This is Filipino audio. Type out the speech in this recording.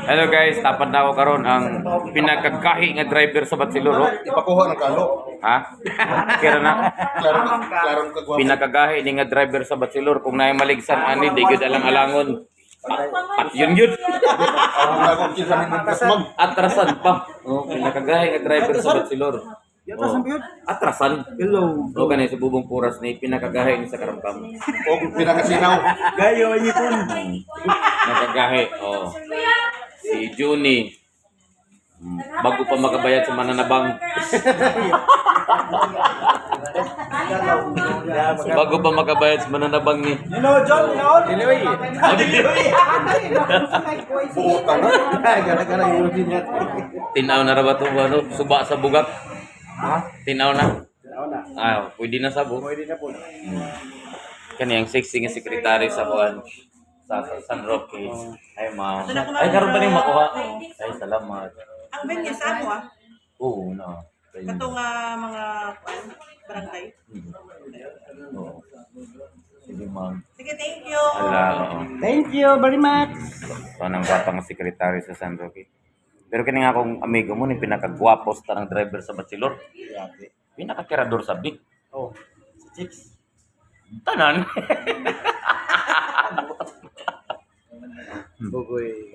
Hello guys, tapad na ako karon ang pinakagahi nga driver sa Batsiluro. Ipakuha ng kalo. Ha? Kira na. Klarong kagwapo. Pinakagahi ni nga driver sa Batsiluro kung naay maligsan ani di gyud alang-alangon. At yun yun. Ang nagong kinsa min kasmag. Atrasan pa. Oh, pinakagahi nga driver sa Batsiluro. Oh, atrasan. Hello. O kanay sa bubong puras ni pinakagahi ni sa Karamkam. O pinakasinaw. Gayo ipon. Nakagahi. Oh. Si Juni. Bago pa makabayad sa mananabang. Bago pa makabayad sa mananabang ni. Hello, John. Hello. Buutan na. Gara-gara yun din yan. Tinaw na ra ba ito? Ano? Suba sa bugak? Ha? Tinaw na? Nauna. Ah, pwede na sabo. Pwede na po. Kani ang sexy nga sekretary sa buwan sa San Roque. Ay ma'am. Ay karon ba ning makuha? Ay salamat. Ang venue sa mo Oo na. katong mga barangay. Oo. Sige ma'am. Sige, thank you. Ala, oo. Thank you very much. Anong gwapang sekretary sa San Roque. Pero kini nga akong amigo mo ni pinakagwapo sa tanang driver sa Bachelor. Pinakakirador sa Big. Oh, si Chicks. Tanan. Bugoy.